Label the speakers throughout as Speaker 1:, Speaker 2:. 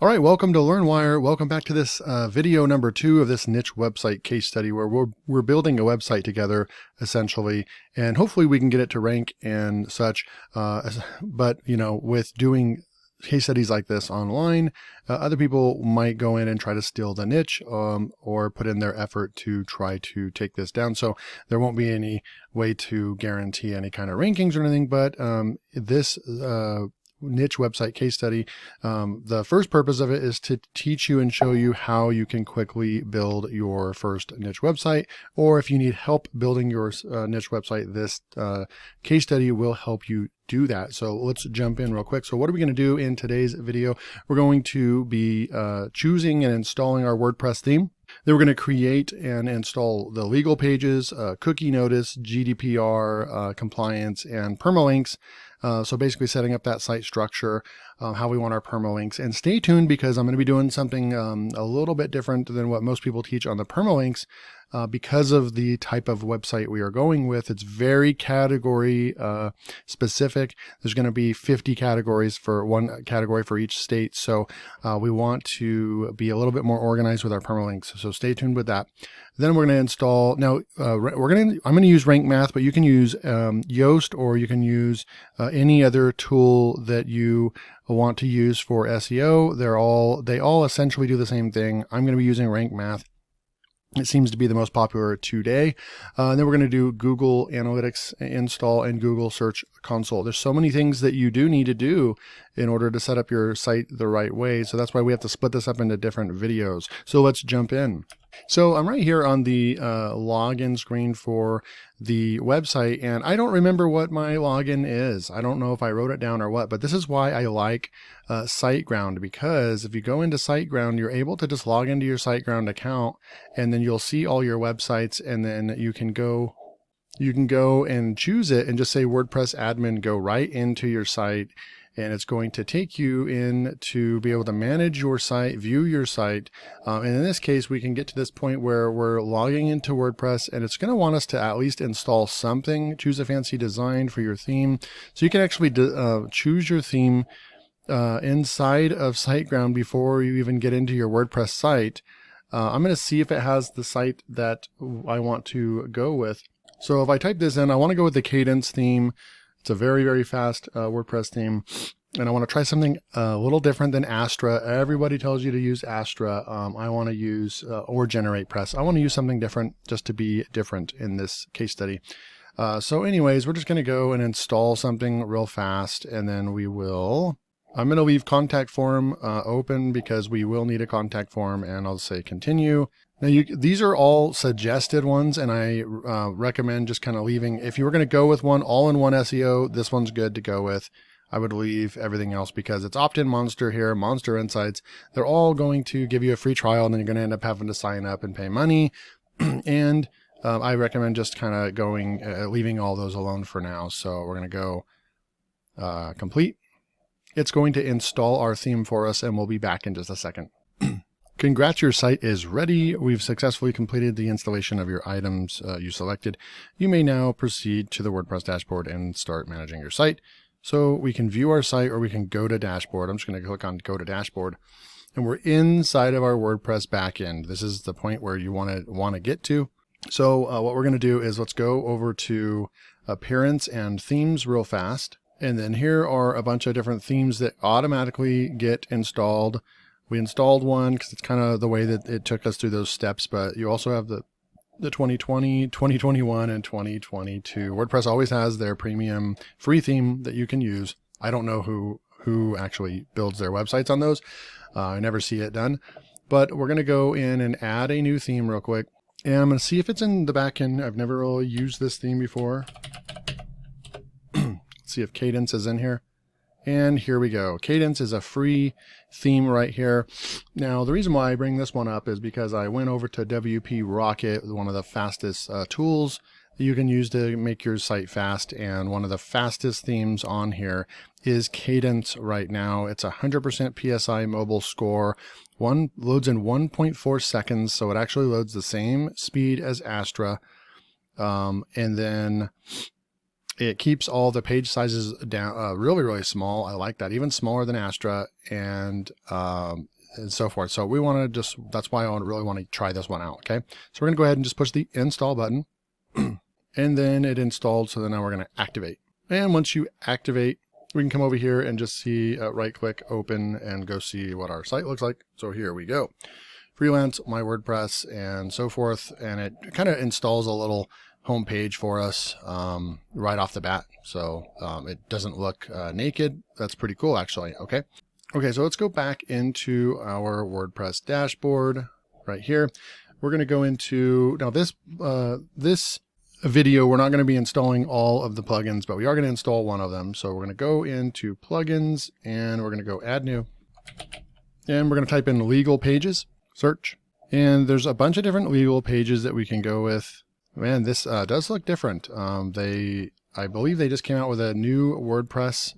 Speaker 1: All right, welcome to LearnWire. Welcome back to this video number 2 of this niche website case study where we're building a website together, essentially, and hopefully we can get it to rank and such. But with doing case studies like this online, other people might go in and try to steal the niche or put in their effort to try to take this down. So there won't be any way to guarantee any kind of rankings or anything, but this niche website case study, the first purpose of it is to teach you and show you how you can quickly build your first niche website, or if you need help building your niche website, this case study will help you do that. So let's jump in real quick. So what are we going to do in today's video? We're going to be choosing and installing our WordPress theme. Then we're going to create and install the legal pages, cookie notice, GDPR compliance, and permalinks. So basically setting up that site structure, how we want our permalinks. And stay tuned because I'm going to be doing something a little bit different than what most people teach on the permalinks. Because of the type of website we are going with, it's very category specific. There's going to be 50 categories for one category for each state. So we want to be a little bit more organized with our permalinks. So stay tuned with that. Then we're going to install. Now I'm going to use RankMath, but you can use Yoast, or you can use any other tool that you want to use for SEO. They all essentially do the same thing. I'm going to be using RankMath. It seems to be the most popular today. And then we're going to do Google Analytics install and Google Search Console. There's so many things that you do need to do in order to set up your site the right way. So that's why we have to split this up into different videos. So let's jump in. So I'm right here on the login screen for the website, and I don't remember what my login is. I don't know if I wrote it down or what, but this is why I like SiteGround, because if you go into SiteGround, you're able to just log into your SiteGround account, and then you'll see all your websites, and then you can go and choose it and just say WordPress admin, go right into your site. And it's going to take you in to be able to manage your site, view your site. And in this case, we can get to this point where we're logging into WordPress, and it's going to want us to at least install something. Choose a fancy design for your theme. So you can actually choose your theme inside of SiteGround before you even get into your WordPress site. I'm going to see if it has the site that I want to go with. So if I type this in, I want to go with the Cadence theme. It's a very, very fast WordPress theme, and I want to try something a little different than Astra. Everybody tells you to use Astra. I want to use or GeneratePress. I want to use something different just to be different in this case study. So anyways, we're just going to go and install something real fast, and then I'm going to leave contact form open because we will need a contact form, and I'll say continue. Now these are all suggested ones, and I recommend just kind of leaving. If you were going to go with one all-in-one SEO, this one's good to go with. I would leave everything else because it's opt-in Monster here, Monster Insights. They're all going to give you a free trial, and then you're going to end up having to sign up and pay money. And I recommend just kind of leaving all those alone for now. So we're going to go complete. It's going to install our theme for us, and we'll be back in just a second. Congrats, your site is ready. We've successfully completed the installation of your items you selected. You may now proceed to the WordPress dashboard and start managing your site. So we can view our site, or we can go to dashboard. I'm just going to click on go to dashboard, and we're inside of our WordPress backend. This is the point where you want to get to. So what we're going to do is let's go over to appearance and themes real fast. And then here are a bunch of different themes that automatically get installed. We installed one because it's kind of the way that it took us through those steps, but you also have the 2020, 2021, and 2022. WordPress always has their premium free theme that you can use. I don't know who actually builds their websites on those. I never see it done, but we're going to go in and add a new theme real quick. And I'm going to see if it's in the backend. I've never really used this theme before. Let's see if Cadence is in here. And here we go. Cadence is a free theme right here. Now, the reason why I bring this one up is because I went over to WP Rocket, one of the fastest tools that you can use to make your site fast. And one of the fastest themes on here is Cadence right now. It's 100% PSI mobile score. One loads in 1.4 seconds, so it actually loads the same speed as Astra. And then It keeps all the page sizes down really, really small. I like that, even smaller than Astra and so forth. So we want to just, that's why I really want to try this one out. Okay. So we're going to go ahead and just push the install button and then it installed. So then now we're going to activate. And once you activate, we can come over here and just see, right click, open, and go see what our site looks like. So here we go. Freelance, my WordPress, and so forth. And it kind of installs a little home page for us right off the bat. So it doesn't look naked. That's pretty cool, actually. Okay. Okay, so let's go back into our WordPress dashboard right here. We're going to go into, now this video, we're not going to be installing all of the plugins, but we are going to install one of them. So we're going to go into plugins and we're going to go add new. And we're going to type in legal pages, search. And there's a bunch of different legal pages that we can go with. Man, this does look different. I believe they just came out with a new WordPress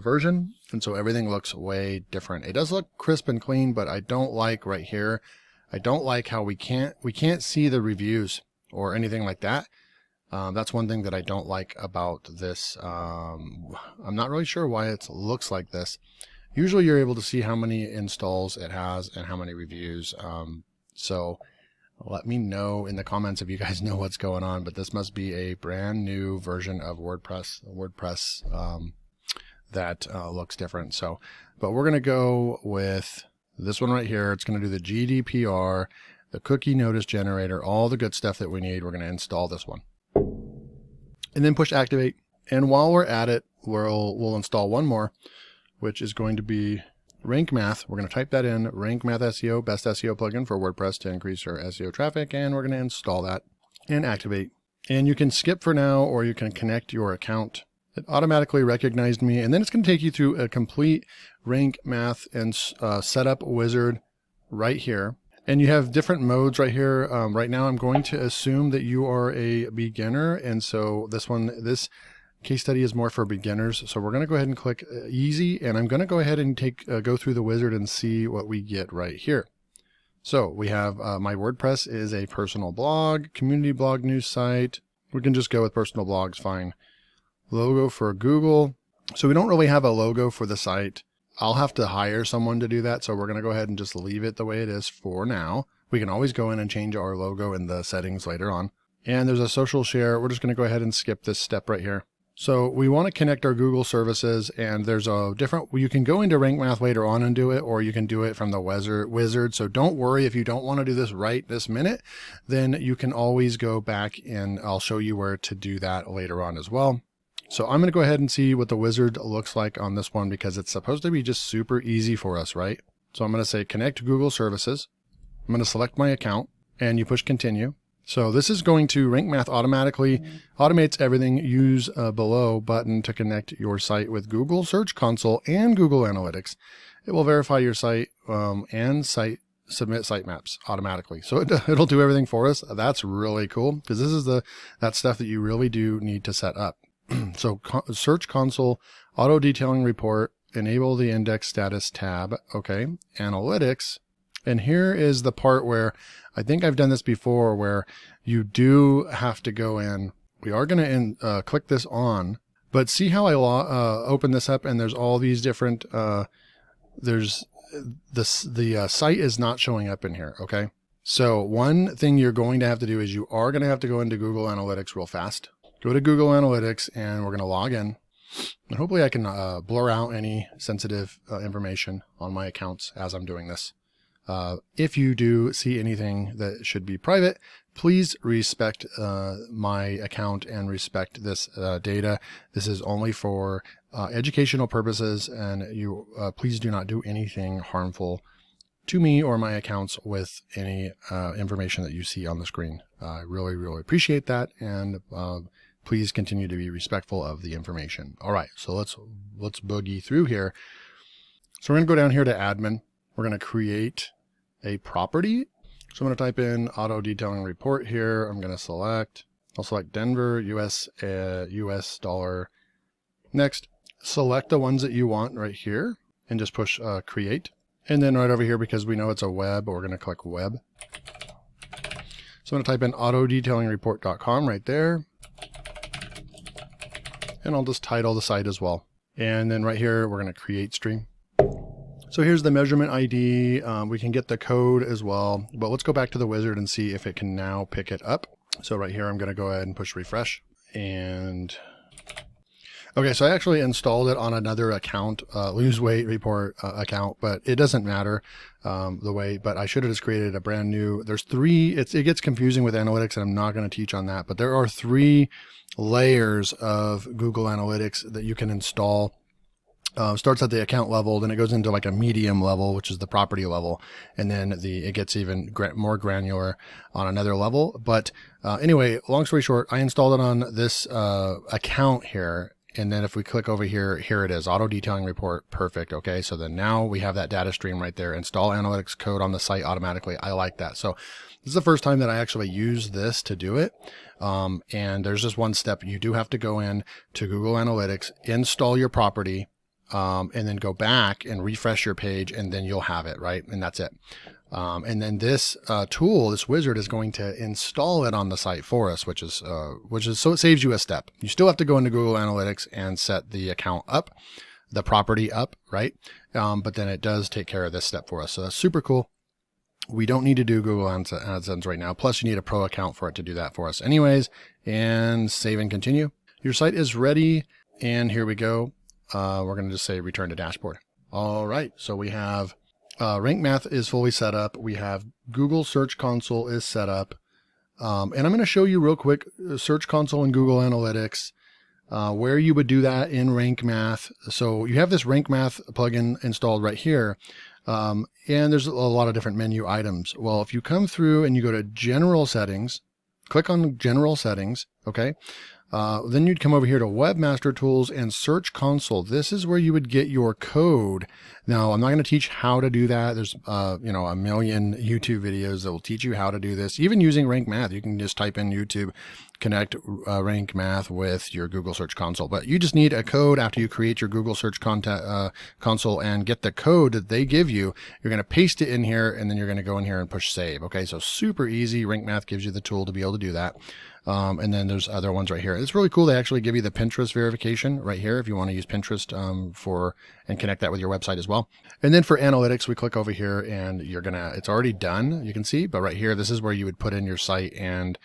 Speaker 1: version. And so everything looks way different. It does look crisp and clean, but I don't like right here. I don't like how we can't see the reviews or anything like that. That's one thing that I don't like about this. I'm not really sure why it looks like this. Usually you're able to see how many installs it has and how many reviews. So let me know in the comments if you guys know what's going on, but this must be a brand new version of WordPress that looks different. So, but we're going to go with this one right here. It's going to do the GDPR, the cookie notice generator, all the good stuff that we need. We're going to install this one and then push activate. And while we're at it, we'll install one more, which is going to be RankMath. We're going to type that in, RankMath SEO, best SEO plugin for WordPress to increase your SEO traffic. And we're going to install that and activate. And you can skip for now, or you can connect your account. It automatically recognized me, and then it's going to take you through a complete RankMath and setup wizard right here. And you have different modes right here. Right now, I'm going to assume that you are a beginner, and so this case study is more for beginners. So we're going to go ahead and click easy, and I'm going to go ahead and go through the wizard and see what we get right here. So we have my WordPress is a personal blog, community blog, news site. We can just go with personal blogs, fine. Logo for Google. So we don't really have a logo for the site. I'll have to hire someone to do that. So we're going to go ahead and just leave it the way it is for now. We can always go in and change our logo in the settings later on. And there's a social share. We're just going to go ahead and skip this step right here. So we want to connect our Google services, and there's a different, you can go into RankMath later on and do it, or you can do it from the wizard. So don't worry if you don't want to do this right this minute, then you can always go back and I'll show you where to do that later on as well. So I'm going to go ahead and see what the wizard looks like on this one, because it's supposed to be just super easy for us, right? So I'm going to say connect Google services. I'm going to select my account and you push continue. So this is going to RankMath automatically automates everything. Use a below button to connect your site with Google Search Console and Google Analytics. It will verify your site and submit sitemaps automatically. So it'll do everything for us. That's really cool, because this is that stuff that you really do need to set up. So Search Console, auto detailing report, enable the index status tab. Okay. Analytics. And here is the part where I think I've done this before, where you do have to go in. We are going to click this on, but see how I open this up and there's all these different, there's the site is not showing up in here. Okay. So one thing you're going to have to do is you are going to have to go into Google Analytics real fast. Go to Google Analytics and we're going to log in. And hopefully I can blur out any sensitive information on my accounts as I'm doing this. If you do see anything that should be private, please respect my account and respect this data. This is only for educational purposes, and you please do not do anything harmful to me or my accounts with any information that you see on the screen. I really, really appreciate that, and please continue to be respectful of the information. All right, so let's boogie through here. So we're going to go down here to admin. We're going to create a property. So I'm going to type in auto detailing report here. I'm going to I'll select Denver, US dollar. Next, select the ones that you want right here and just push create. And then right over here, because we know it's a web, we're going to click web. So I'm going to type in autodetailingReport.com right there. And I'll just title the site as well. And then right here, we're going to create stream. So here's the measurement ID. We can get the code as well, but let's go back to the wizard and see if it can now pick it up. So right here, I'm going to go ahead and push refresh. And okay, so I actually installed it on another account, lose weight report account, but it doesn't matter but I should have just created a brand new. There's three, it gets confusing with analytics, and I'm not going to teach on that, but there are 3 layers of Google Analytics that you can install. Starts at the account level, then it goes into like a medium level, which is the property level, and then it gets even more granular on another level. But anyway, long story short, I installed it on this account here, and then if we click over here, here it is, auto detailing report, perfect. Okay, so then now we have that data stream right there. Install analytics code on the site automatically. I like that. So this is the first time that I actually use this to do it. And there's just one step. You do have to go in to Google Analytics, install your property, and then go back and refresh your page, and then you'll have it, right? And that's it. And then this tool, this wizard, is going to install it on the site for us, which is so it saves you a step. You still have to go into Google Analytics and set the account up, the property up, right? But then it does take care of this step for us. So that's super cool. We don't need to do Google AdSense right now. Plus you need a pro account for it to do that for us anyways. And save and continue. Your site is ready. And here we go. We're going to just say return to dashboard. All right. So we have RankMath is fully set up. We have Google Search Console is set up. And I'm going to show you real quick Search Console in Google Analytics, where you would do that in RankMath. So you have this RankMath plugin installed right here. And there's a lot of different menu items. Well, if you come through and you go to General Settings, click on General Settings, okay? Then you'd come over here to Webmaster Tools and Search Console. This is where you would get your code. Now, I'm not going to teach how to do that. There's, a million YouTube videos that will teach you how to do this. Even using RankMath, you can just type in YouTube, connect RankMath with your Google Search Console. But you just need a code after you create your Google Search Console and get the code that they give you. You're going to paste it in here, and then you're going to go in here and push save. Okay, so super easy. RankMath gives you the tool to be able to do that. And then there's other ones right here. It's really cool. They actually give you the Pinterest verification right here if you want to use Pinterest and connect that with your website as well. And then for analytics, we click over here and it's already done, you can see, but right here, this is where you would put in your site and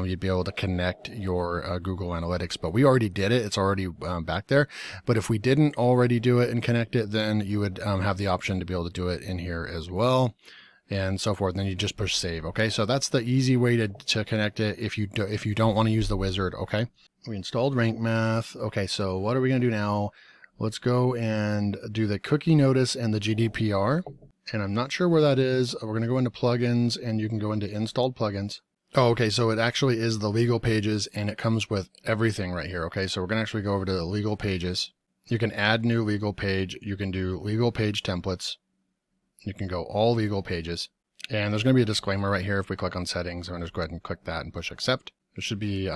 Speaker 1: you'd be able to connect your Google Analytics. But we already did it. It's already back there. But if we didn't already do it and connect it, then you would have the option to be able to do it in here as well, and so forth. And then you just push save. Okay, so that's the easy way to connect it if you don't want to use the wizard. Okay, we installed RankMath. Okay, so what are we going to do now? Let's go and do the cookie notice and the GDPR. And I'm not sure where that is. We're going to go into plugins, and you can go into installed plugins. Oh, okay, so it actually is the legal pages, and it comes with everything right here. Okay, so we're going to actually go over to the legal pages. You can add new legal page. You can do legal page templates. You can go all legal pages. And there's going to be a disclaimer right here. If we click on settings, I'm going to just go ahead and click that and push accept. There should be,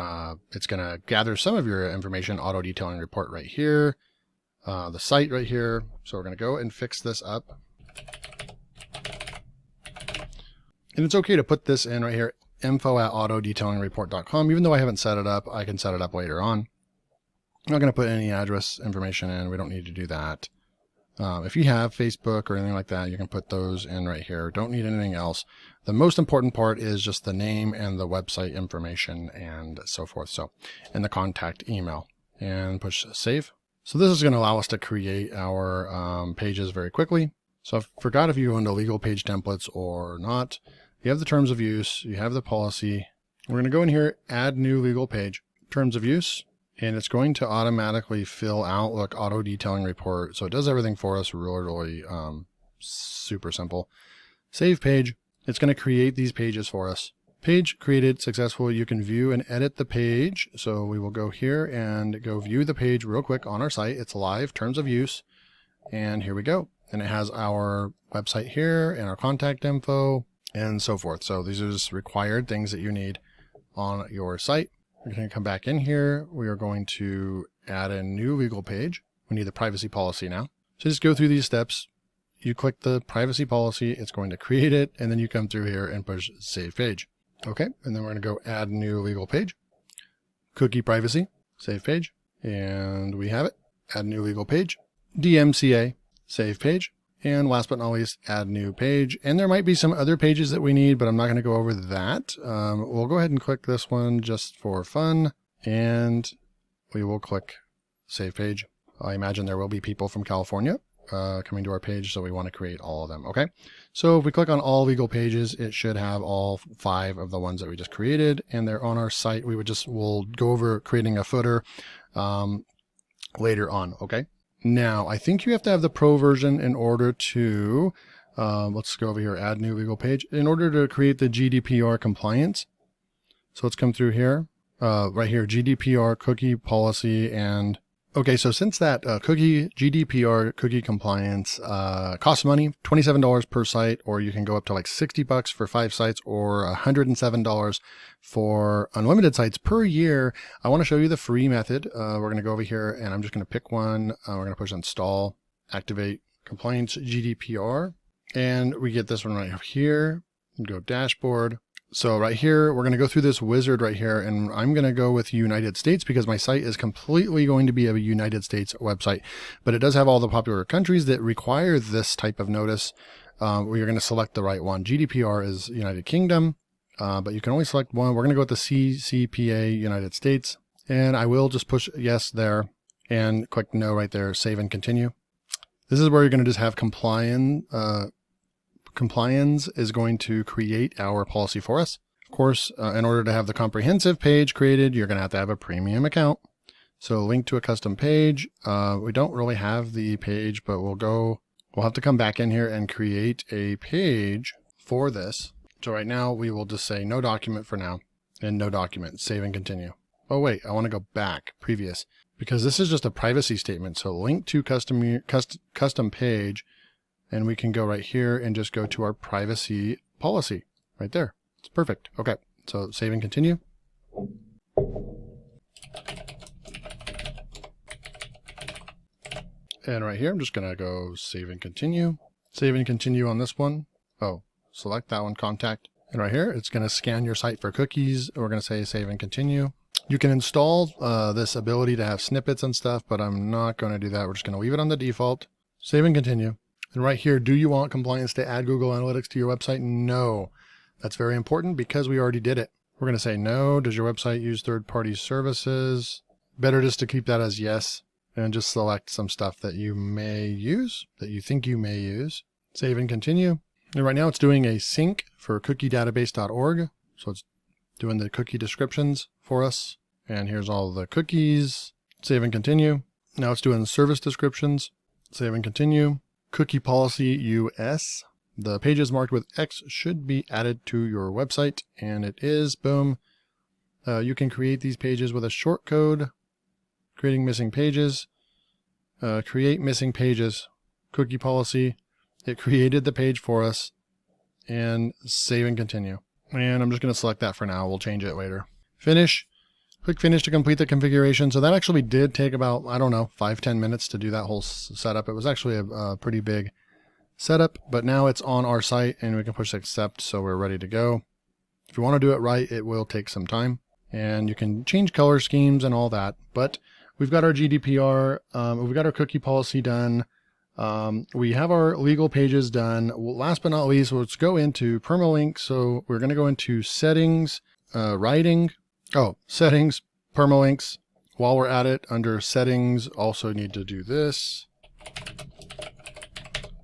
Speaker 1: it's going to gather some of your information, auto detailing report right here, the site right here. So we're going to go and fix this up. And it's okay to put this in right here, info@autodetailingReport.com. Even though I haven't set it up, I can set it up later on. I'm not going to put any address information in. We don't need to do that. If you have Facebook or anything like that, you can put those in right here. Don't need anything else. The most important part is just the name and the website information and so forth. So, and the contact email, and push save. So this is going to allow us to create our pages very quickly. So I forgot if you go into legal page templates or not. You have the terms of use, you have the policy. We're going to go in here, add new legal page, terms of use. And it's going to automatically fill out, look, auto detailing report. So it does everything for us really super simple. Save page. It's going to create these pages for us. Page created successfully. You can view and edit the page. So we will go here and go view the page real quick on our site. It's live, terms of use. And here we go. And it has our website here and our contact info and so forth. So these are just required things that you need on your site. We're going to come back in here. We are going to add a new legal page. We need the privacy policy now. So just go through these steps. You click the privacy policy, it's going to create it, and then you come through here and push save page. Okay, and then we're going to go add new legal page. Cookie privacy, save page. And we have it. Add new legal page. DMCA, save page. And last but not least, add new page. And there might be some other pages that we need, but I'm not going to go over that. We'll go ahead and click this one just for fun. And we will click save page. I imagine there will be people from California coming to our page, so we want to create all of them. Okay, so if we click on all legal pages, it should have all 5 of the ones that we just created, and they're on our site. We'll go over creating a footer later on. Okay, now I think you have to have the pro version in order to let's go over here, add new legal page, in order to create the GDPR compliance. So let's come through here, right here, GDPR cookie policy. And okay, so since that GDPR cookie compliance costs money, $27 per site, or you can go up to like $60 for 5 sites, or $107 for unlimited sites per year, I want to show you the free method. We're going to go over here, and I'm just going to pick one. We're going to push install, activate compliance GDPR, and we get this one right here. Go dashboard. So right here, we're going to go through this wizard right here, and I'm going to go with United States because my site is completely going to be a United States website, but it does have all the popular countries that require this type of notice. We're going to select the right one. GDPR is United Kingdom, but you can only select one. We're going to go with the CCPA United States, and I will just push yes there and click no right there, save and continue. This is where you're going to just have compliance is going to create our policy for us. Of course, in order to have the comprehensive page created, you're going to have a premium account. So link to a custom page. We don't really have the page, but we'll have to come back in here and create a page for this. So right now we will just say no document for now, and no document, save and continue. Oh wait, I want to go back, previous, because this is just a privacy statement. So link to custom page. And we can go right here and just go to our privacy policy right there. It's perfect. Okay, so save and continue. And right here, I'm just going to go save and continue. Save and continue on this one. Oh, select that one, contact. And right here, it's going to scan your site for cookies. We're going to say save and continue. You can install this ability to have snippets and stuff, but I'm not going to do that. We're just going to leave it on the default. Save and continue. And right here, do you want compliance to add Google Analytics to your website? No. That's very important because we already did it. We're going to say no. Does your website use third-party services? Better just to keep that as yes and just select some stuff that you may use, that you think you may use. Save and continue. And right now it's doing a sync for cookiedatabase.org. So it's doing the cookie descriptions for us. And here's all the cookies. Save and continue. Now it's doing service descriptions. Save and continue. Cookie policy US. The pages marked with X should be added to your website, and it is. Boom. You can create these pages with a short code. Creating missing pages. Create missing pages. Cookie policy. It created the page for us. And save and continue. And I'm just going to select that for now. We'll change it later. Finish. Click finish to complete the configuration. So that actually did take about, I don't know, 5-10 minutes to do that whole setup. It was actually a pretty big setup, but now it's on our site and we can push accept. So we're ready to go. If you want to do it right, it will take some time, and you can change color schemes and all that, but we've got our GDPR, we've got our cookie policy done. We have our legal pages done. Last but not least, let's go into Permalinks. So we're going to go into settings, writing. Oh, settings, Permalinks. While we're at it, under settings, also need to do this.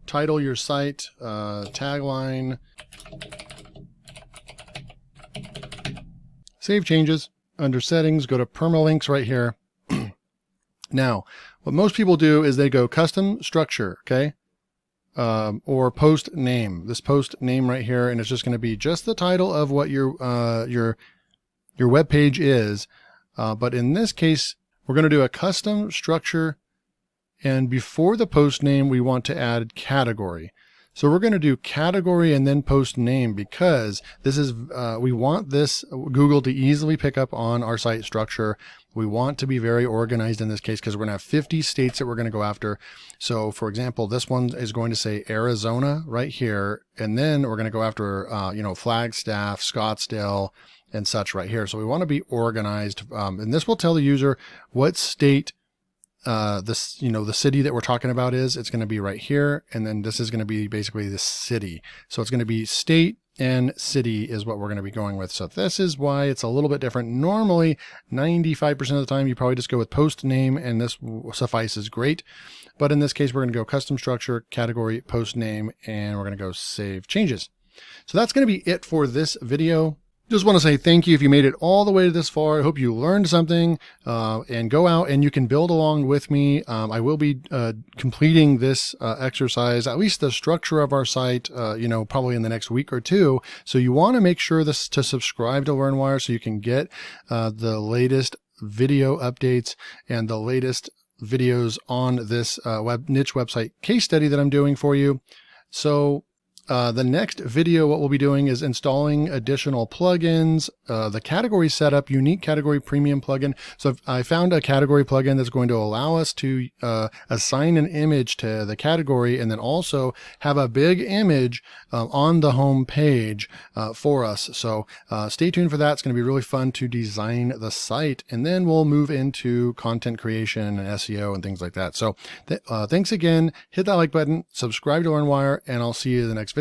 Speaker 1: Title your site, tagline. Save changes. Under settings, go to Permalinks right here. Now, what most people do is they go custom structure, okay? Or post name. This post name right here, and it's just going to be just the title of what your web page is. But in this case, we're going to do a custom structure, and before the post name, we want to add category. So we're going to do category and then post name, because this is we want this Google to easily pick up on our site structure. We want to be very organized in this case because we're going to have 50 states that we're going to go after. So for example, this one is going to say Arizona right here, and then we're going to go after Flagstaff, Scottsdale, and such right here. So we want to be organized, and this will tell the user what state the city that we're talking about is. It's going to be right here, and then this is going to be basically the city. So it's going to be state and city is what we're going to be going with. So this is why it's a little bit different. Normally 95% of the time you probably just go with post name, and this suffices great. But in this case, we're going to go custom structure, category, post name, and we're going to go save changes. So that's going to be it for this video. Just want to say thank you if you made it all the way this far. I hope you learned something, and go out and you can build along with me. I will be completing this exercise, at least the structure of our site, probably in the next week or two. So you want to make sure to subscribe to LearnWire so you can get the latest video updates and the latest videos on this niche website case study that I'm doing for you. So the next video, what we'll be doing is installing additional plugins, the category setup, unique category premium plugin. So I found a category plugin that's going to allow us to assign an image to the category and then also have a big image on the home page for us. So stay tuned for that. It's going to be really fun to design the site, and then we'll move into content creation and SEO and things like that. So thanks again. Hit that like button, subscribe to LearnWire, and I'll see you in the next video.